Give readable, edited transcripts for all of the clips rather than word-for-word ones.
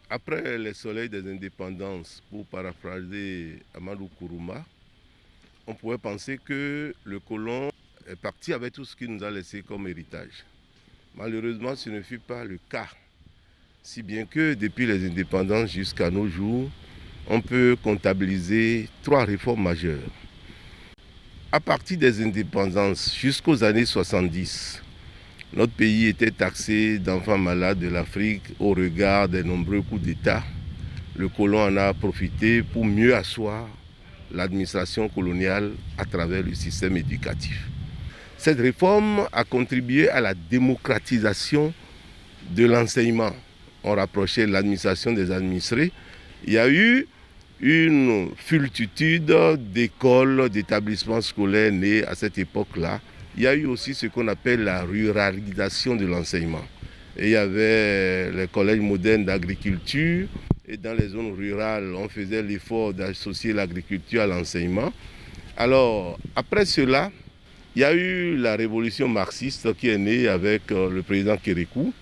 Après les soleils des indépendances, pour paraphraser Amadou Kourouma, on pourrait penser que le colon est parti avec tout ce qu'il nous a laissé comme héritage. Malheureusement, ce ne fut pas le cas. Si bien que depuis les indépendances jusqu'à nos jours, on peut comptabiliser 3 réformes majeures. À partir des indépendances jusqu'aux années 70, notre pays était taxé d'enfants malades de l'Afrique au regard des nombreux coups d'État. Le colon en a profité pour mieux asseoir l'administration coloniale à travers le système éducatif. Cette réforme a contribué à la démocratisation de l'enseignement. On rapprochait l'administration des administrés. Il y a eu une multitude d'écoles, d'établissements scolaires nés à cette époque-là. Il y a eu aussi ce qu'on appelle la ruralisation de l'enseignement. Et il y avait les collèges modernes d'agriculture. Et dans les zones rurales, on faisait l'effort d'associer l'agriculture à l'enseignement. Alors, après cela, il y a eu la révolution marxiste qui est née avec le président Kérékou.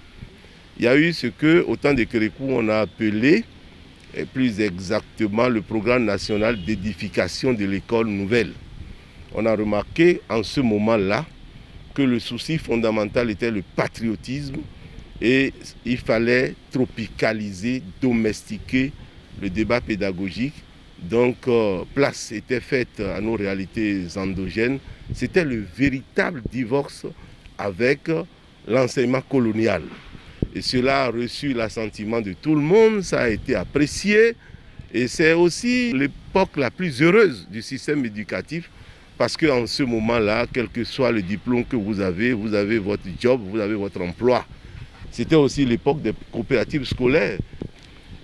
Il y a eu ce qu'au temps de Kérékou, on a appelé, et plus exactement, le programme national d'édification de l'école nouvelle. On a remarqué en ce moment-là que le souci fondamental était le patriotisme et il fallait tropicaliser, domestiquer le débat pédagogique. Donc, place était faite à nos réalités endogènes. C'était le véritable divorce avec l'enseignement colonial. Et cela a reçu l'assentiment de tout le monde, ça a été apprécié. Et c'est aussi l'époque la plus heureuse du système éducatif parce qu'en ce moment-là, quel que soit le diplôme que vous avez votre job, vous avez votre emploi. C'était aussi l'époque des coopératives scolaires.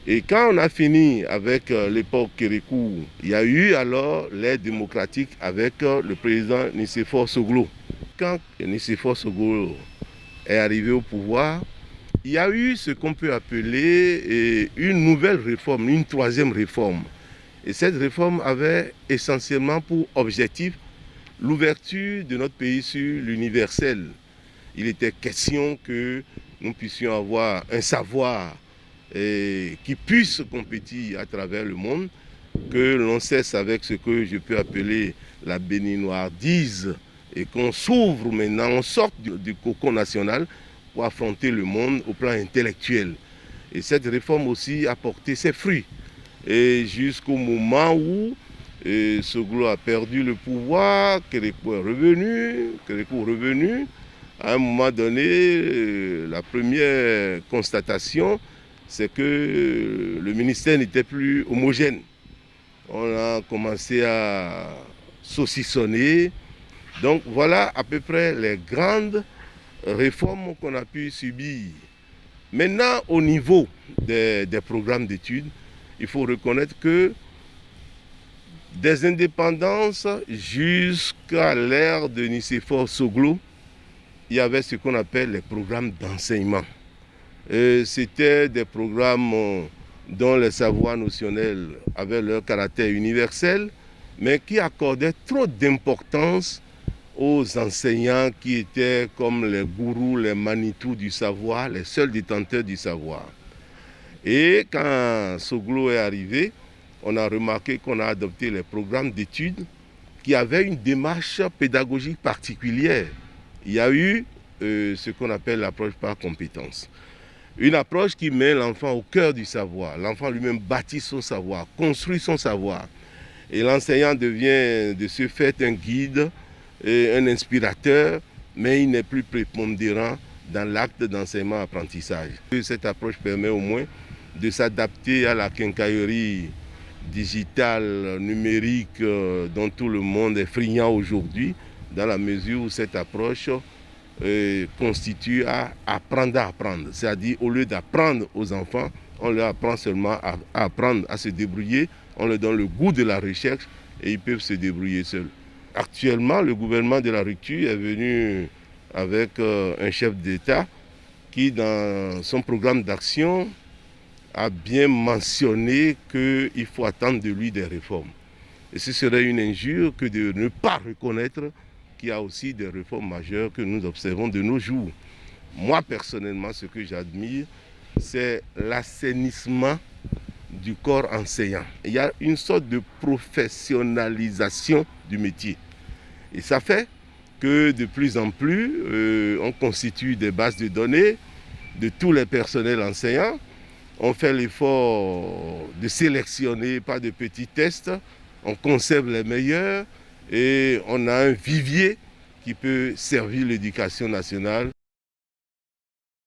Et quand on a fini avec l'époque Kérékou, il y a eu alors l'ère démocratique avec le président Nicéphore Soglo. Quand Nicéphore Soglo est arrivé au pouvoir, il y a eu ce qu'on peut appeler une nouvelle réforme, une 3e réforme. Et cette réforme avait essentiellement pour objectif l'ouverture de notre pays sur l'universel. Il était question que nous puissions avoir un savoir qui puisse compétir à travers le monde, que l'on cesse avec ce que je peux appeler la béninoardise et qu'on s'ouvre maintenant, on sorte du cocon national pour affronter le monde au plan intellectuel. Et cette réforme aussi a porté ses fruits. Et jusqu'au moment où Soglo a perdu le pouvoir, Kérékou est revenu. À un moment donné, la première constatation, c'est que le ministère n'était plus homogène. On a commencé à saucissonner. Donc voilà à peu près les grandes réformes qu'on a pu subir. Maintenant, au niveau des programmes d'études, il faut reconnaître que des indépendances jusqu'à l'ère de Nicéphore Soglo, il y avait ce qu'on appelle les programmes d'enseignement. C'était des programmes dont les savoirs notionnels avaient leur caractère universel, mais qui accordaient trop d'importance aux enseignants qui étaient comme les gourous, les manitous du savoir, les seuls détenteurs du savoir. Et quand Soglo est arrivé, on a remarqué qu'on a adopté les programmes d'études qui avaient une démarche pédagogique particulière. Il y a eu ce qu'on appelle l'approche par compétence. Une approche qui met l'enfant au cœur du savoir. L'enfant lui-même bâtit son savoir, construit son savoir. Et l'enseignant devient de ce fait un guide, un inspirateur, mais il n'est plus prépondérant dans l'acte d'enseignement-apprentissage. Cette approche permet au moins de s'adapter à la quincaillerie digitale, numérique, dont tout le monde est friand aujourd'hui, dans la mesure où cette approche constitue à apprendre à apprendre. C'est-à-dire, au lieu d'apprendre aux enfants, on leur apprend seulement à apprendre à se débrouiller, on leur donne le goût de la recherche et ils peuvent se débrouiller seuls. Actuellement, le gouvernement de la rupture est venu avec un chef d'État qui, dans son programme d'action, a bien mentionné qu'il faut attendre de lui des réformes. Et ce serait une injure que de ne pas reconnaître qu'il y a aussi des réformes majeures que nous observons de nos jours. Moi, personnellement, ce que j'admire, c'est l'assainissement du corps enseignant. Il y a une sorte de professionnalisation du métier. Et ça fait que de plus en plus, on constitue des bases de données de tous les personnels enseignants. On fait l'effort de sélectionner par de petits tests. On conserve les meilleurs et on a un vivier qui peut servir l'éducation nationale.